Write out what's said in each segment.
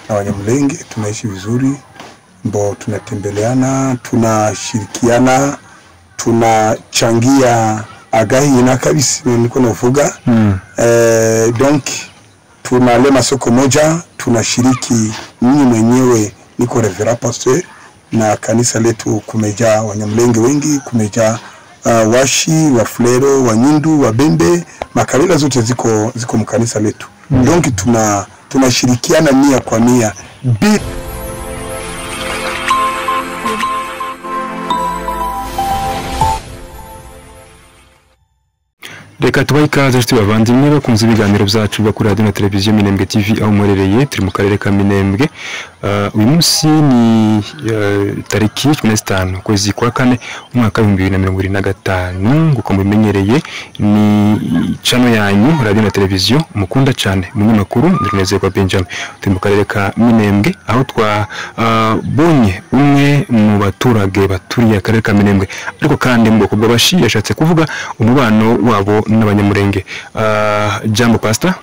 na Wanyamulenge tunaishi vizuri, mbo tunatembeleana, tunashirikiana, tunachangia agahi na kabisa niko nafuga. Donc tunalema soko moja, tunashiriki. Mimi mwenyewe niko Reverend Pastor na kanisa letu kumejaa Wanyamulenge wengi, kumejaa Washi, Wafulero, Wanyindu, Wabembe, makabila zote ziko mkanisa letu. Donc tunashirikiana mia kwa mia. Reka tubahe ikaze nshuti bavandimwe bakunze ibiganiro byacu bakuri radio na televiziyo Minembwe TV aho murereye turi mu karere ka Minembwe. Uyu munsi ni tariki 15 kwezi kwa 4 umwaka wa 2025 nguko mubimenyereye ni channel yanyu radio na televiziyo mukunda cyane munyamakuru Ndinezerwa Benjamin turi mu karere ka Minembwe aho twabonye umwe mu baturage baturiye akarere ka Minembwe ariko kandi mu bwoko bw'abashi yashatse kuvuga umubano wabo n'Abanyamulenge. Jambo Pastor.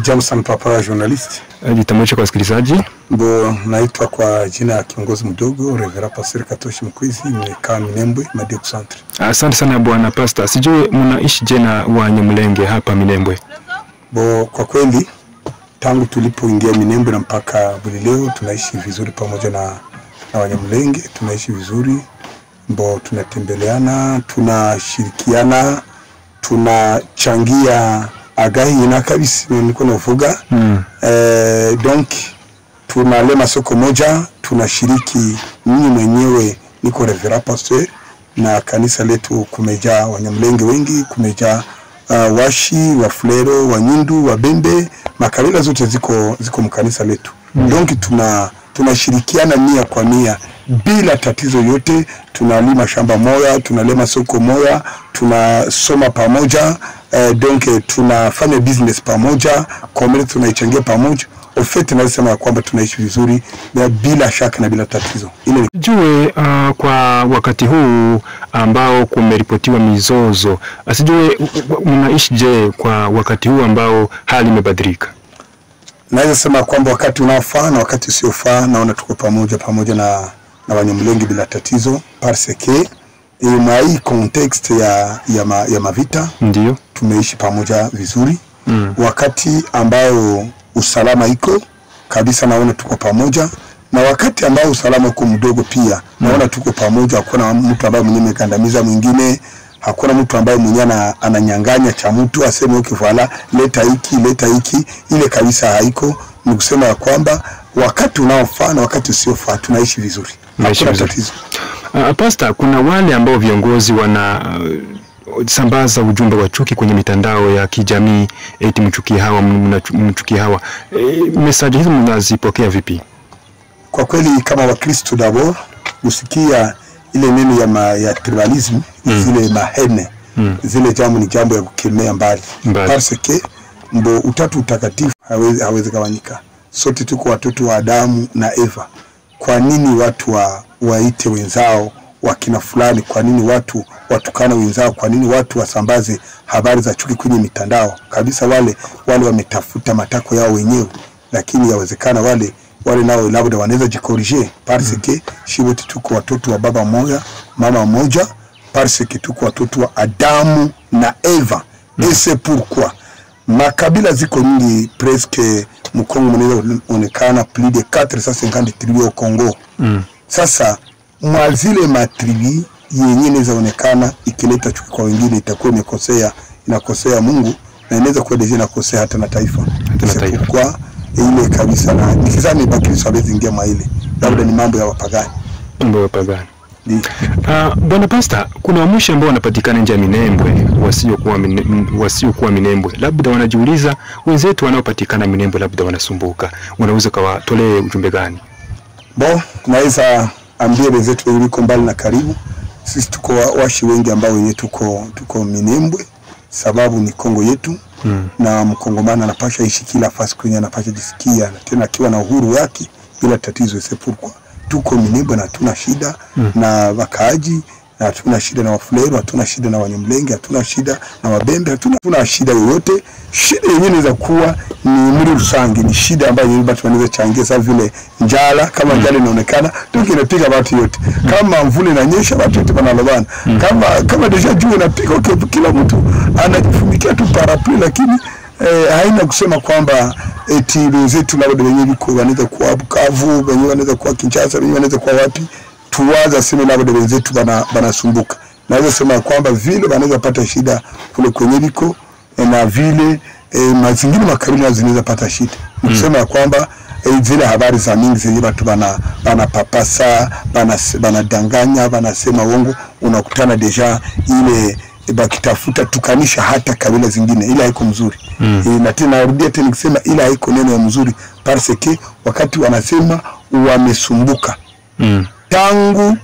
Jambo sana papa journalist. Jitambulisha kwa wasikilizaji. Naitwa kwa jina ya kiongozi mdogo Reverend Pastor Katoshi Mkwizi, nimekaa Minembwe Madiok Centre. Asante sana bwana Pastor. Sijui mnaishi je na Wanyamulenge hapa Minembwe? Kwa kweli tangu tulipoingia Minembwe na mpaka leo tunaishi vizuri pamoja na Wanyamulenge, tunaishi vizuri. Tunatembeleana, tunashirikiana, tunachangia agahi na kabisa niko nafuga. Donc tunalema soko moja, tunashiriki. Mimi mwenyewe niko Reverend Pastor na kanisa letu kumejaa Wanyamulenge wengi, kumejaa Washi, Wafulero, Wanyindu, Wabembe, makabila zote ziko mkanisa letu. Donc tunashirikiana mia kwa mia bila tatizo yote. Tunalima shamba moja, tunalema soko moja, tunasoma pamoja, donc tunafanya business pamoja, community tunaichangia pamoja. Ofete nasema kwamba tunaishi vizuri bila shaka na bila tatizo. Jue kwa wakati huu ambao kumeripotiwa mizozo, asijue mnaishi je kwa wakati huu ambao hali imebadilika? Naweza sema kwamba wakati unaofaa na wakati usiofaa, naona tuko pamoja na Wanyamulenge bila tatizo, parce que hii context ya mavita ndio tumeishi pamoja vizuri. Wakati ambao usalama iko kabisa, naona tuko pamoja, na wakati ambao usalama uko mdogo pia naona tuko pamoja. Hakuna mtu ambaye mwenyewe kandamiza mwingine, hakuna mtu ambaye mwenyewe ananyang'anya cha mtu aseme ukivala leta hiki ile kabisa haiko. Ni kusema kwamba wakati unaofaa na wakati usiofaa tunaishi vizuri. Hakuna tatizo. Pastor, kuna wale ambao viongozi wana sambaza ujumbe wa chuki kwenye mitandao ya kijamii, eti mchukie hawa. Message hizo mnazipokea vipi? Kwa kweli kama Wakristo d'abord usikia ile neno ya tribalism, zile mahene, zile jambo ni jambo ya kukemea mbali. Parce que utatu utakatifu hawezi gawanyika. Sote tuko watoto wa Adamu na Eva. Kwa nini watu waite wenzao wakina fulani? Kwa nini watu watukana wenzao? Kwa nini watu wasambaze habari za chuki kwenye mitandao? Kabisa wale wametafuta matako yao wenyewe, lakini yawezekana wale nao labda wanaweza jikorije. Parce que wote tuko watoto wa baba mmoja, mama mmoja, parce que tuko watoto wa Adamu na Eva. Et c'est pourquoi makabila ziko nyingi, presque Mkongo mnaweza onekana plus de 450 tribus au Congo. Sasa mwazile matribi yenyewe inaonekana ikileta chuki kwa wengine itakuwa inakosea Mungu, na inaweza kuwa deje inakosea hata na taifa. Kwa ile kabisa, na nikizani Bakristo hawezi ingia maile, labda ni mambo ya wapagani. Bwana Pastor, kuna wamushi ambao wanapatikana nje ya Minembwe wasiokuwa Minembwe, labda wanajiuliza wenzetu wanaopatikana Minembwe labda wanasumbuka, unaweza kawatolee ujumbe gani? Naweza ambia wenzetu waliko mbali na karibu, sisi tuko washi wengi ambao wenyewe tuko Minembwe, sababu ni Kongo yetu. Na Mkongomana anapasha ishi kila fasi kwenye anapasha jisikia, tena akiwa na uhuru wake bila tatizo. C'est pourquoi tuko Minembwe na tuna shida na wakaaji na hatuna shida na Wafuleru, hatuna shida na Wanyamulenge, hatuna shida na Wabembe, hatuna shida yoyote. Shida yenyewe inaweza kuwa ni muri rusange, ni shida ambayo watu wanaweza changia, sawa vile njala, kama njala inaonekana ndio inapiga watu yote. Kama mvula inanyesha watu wote wanalobana. Kama deja jua inapiga, okay, kila mtu anajifumikia tu parapluie, lakini haina kusema kwamba eti wenzetu labda wenyewe biko wanaweza kuwa Bukavu, wenyewe wanaweza kuwa Kinshasa, wenyewe wanaweza kuwa wapi. Tuwaza sema labda wenzetu banasumbuka. Naweza sema kwamba vile wanaweza pata shida kule kwenye biko, na vile mazingira makabila zinaweza pata shida. Kusema kwamba zile habari za mingi zenye watu banapapasa, banadanganya, banasema uongo, unakutana deja ile bakitafuta tukanisha hata kabila zingine, ila haiko mzuri. Na tena narudia tena kusema ila haiko neno ya mzuri, parce que wakati wanasema wamesumbuka tangu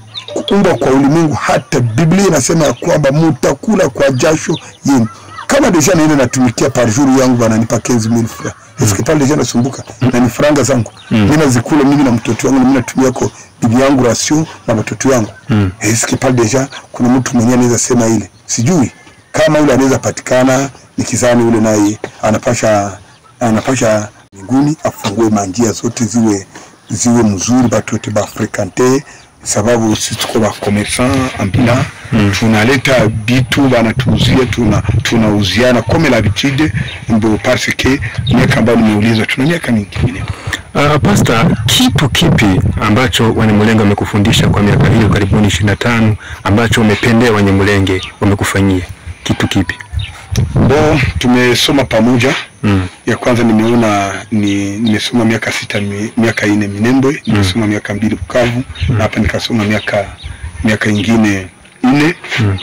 kuumbwa kwa ulimwengu, hata Biblia inasema kwamba mutakula kwa jasho yenu. Kama deja nile natumikia par jour yangu wananipa 15,000 francs, est-ce que pale deja nasumbuka na ni franga zangu mimi nazikula mimi na mtoto wangu, mimi natumia kwa bibi yangu rasio na watoto wangu. Est-ce que pale deja kuna mtu mwenyewe anaweza sema ile? Sijui kama yule anaweza patikana, nikizani yule naye anapasha mbinguni, afungue manjia zote ziwe mzuri, watu wote ba frekante, sababu sisi tuko ba commerçant ambila, tunaleta bitu banatuuzia, tunauziana comme l'habitude, mbo parce que miaka ambayo nimeulizwa tuna miaka mingi. Pastor, kitu kipi ambacho Wanyamulenge wamekufundisha kwa miaka hiyo karibuni 25 ambacho umependea Wanyamulenge wamekufanyia? Kitu kipi? Tumesoma pamoja. Ya kwanza nimeona nimesoma miaka 6, miaka 4 Minembwe, nimesoma miaka 2 Bukavu, na hapa nikasoma miaka ingine 4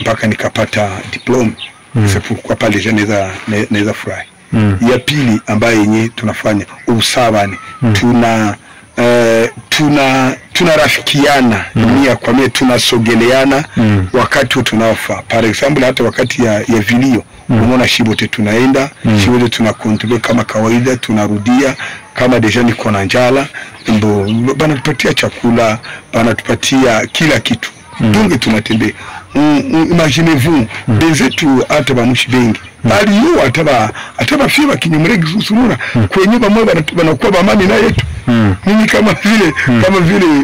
mpaka nikapata diploma. C'est pourquoi pale deja naweza furahi. Ya pili ambayo yenyewe tunafanya usabani, tunarafikiana nia kwa mimi, tunasogeleana wakati tunaofa. Par exemple hata wakati ya vilio, unaona shibote tunaenda, shibote tunakontrole kama kawaida, tunarudia kama deja niko na njala, ndo banatupatia chakula, banatupatia kila kitu. Donc tunatembea. Imaginez-vous, benzetu hata bamushi bengi aliyo ataba fiba Kinyamulenge susumuna kwenye bamwe banakuwa bamani na yetu. Mimi kama vile.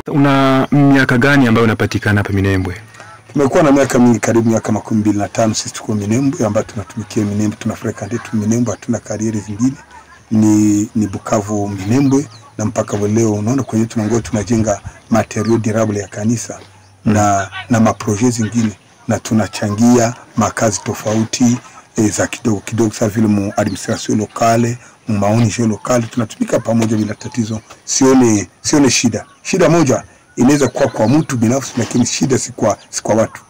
Una miaka gani ambayo unapatikana hapa Minembwe? Tumekuwa na miaka mingi, karibu miaka 25 sisi tuko Minembwe, ambayo tunatumikia Minembwe, tunafrequente tu Minembwe, hatuna kariere zingine. Ni Bukavu Minembwe, na mpaka leo unaona kwenye tunangoa tunajenga material durable ya kanisa na maprojet zingine, na tunachangia makazi tofauti za kidogo sa vile mu administration locale, mu maonisho locale, tunatumika pamoja bila tatizo. Sione shida. Shida moja inaweza kuwa kwa mtu binafsi, lakini shida si kwa watu.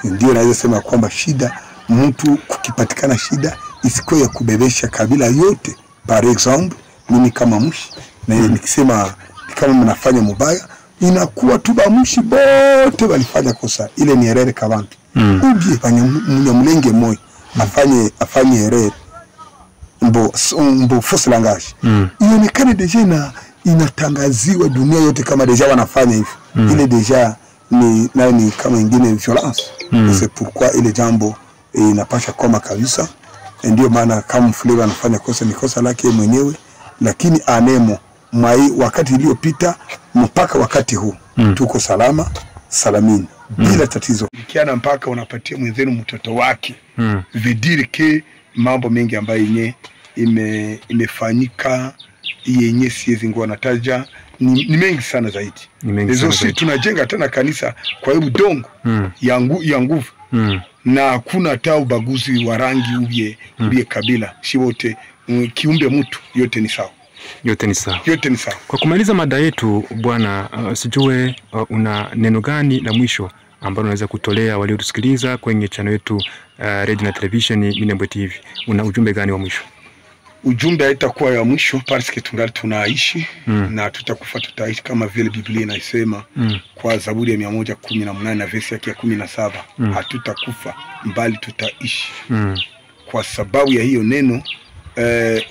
Ndio naweza sema kwamba shida, mtu kukipatikana shida isikuwe ya kubebesha kabila yote. Par exemple mimi kama Mushi, na nikisema kama mnafanya mubaya, inakuwa tu bamushi bote walifanya kosa, ile ni erreur kabantu. Ubie Mnyamulenge moyo afanye erreur, mbo fausse langage. Ionekane deja inatangaziwa dunia yote kama deja wanafanya hivi. Ile deja ni kama ingine violence. C'est pourquoi ile jambo inapasha koma kabisa. Ndio maana kama Mfuleru anafanya kosa ni kosa lake mwenyewe, lakini anemo wakati iliyopita mpaka wakati huu tuko salamini bila tatizo. Ikiana mpaka unapatia mwenzenu mtoto wake, vidiri ke mambo mengi ambayo yenye imefanyika yenye siwezi ngoa nataja ni mengi sana zaidi. Hizo si tunajenga tena kanisa kwa hiyo udongo ya nguvu, na hakuna hata ubaguzi wa rangi ubie kabila, si wote kiumbe mtu yote ni sawa. Yote ni sawa. Kwa kumaliza mada yetu bwana, sijue una neno gani la mwisho ambalo unaweza kutolea waliotusikiliza kwenye channel yetu Radio na Television Minembwe TV? Una ujumbe gani wa mwisho? Ujumbe haitakuwa ya mwisho, parce que tungali tunaishi na tutakufa, tutaishi kama vile Biblia inasema kwa Zaburi ya 118 na verse yake ya 17, hatutakufa mbali tutaishi. Kwa sababu ya hiyo neno,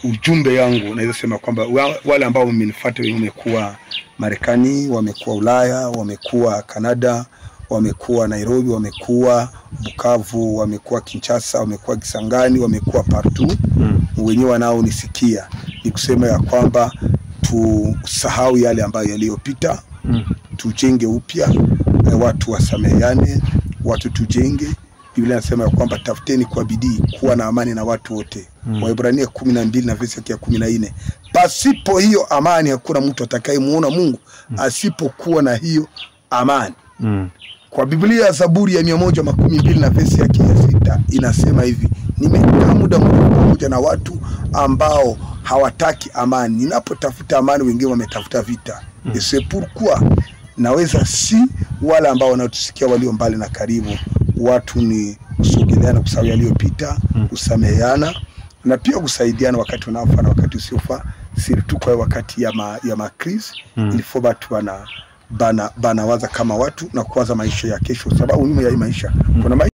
ujumbe yangu naweza sema kwamba wale ambao wamenifuata, wamekuwa Marekani, wamekuwa Ulaya, wamekuwa Canada, wamekuwa Nairobi, wamekuwa Bukavu, wamekuwa Kinshasa, wamekuwa Kisangani, wamekuwa partout. Wenyewe wanaonisikia ni kusema ya kwamba tusahau yale ambayo yaliyopita, tujenge upya, watu wasameheane, watu tujenge. Biblia inasema ya kwamba tafuteni kwa bidii kuwa na amani na watu wote. Waebrania 12 na verse ya 14. Pasipo hiyo amani hakuna mtu atakayemuona Mungu, asipokuwa na hiyo amani. Kwa Biblia ya Zaburi ya 112 na verse yake ya 6 inasema hivi: nimekaa muda mrefu pamoja na watu ambao hawataki amani. Ninapotafuta amani, wengine wametafuta vita. C'est pourquoi naweza si wale ambao wanatusikia walio mbali na karibu, watu ni kusogeleana, kusahau yaliyopita, kusameheana na pia kusaidiana wakati unaofaa na wakati usiofaa. Siri tu kwa wakati ya makrizi ilifo watu banawaza kama watu na kuwaza maisha ya kesho, sababu nyuma ya hii maisha kuna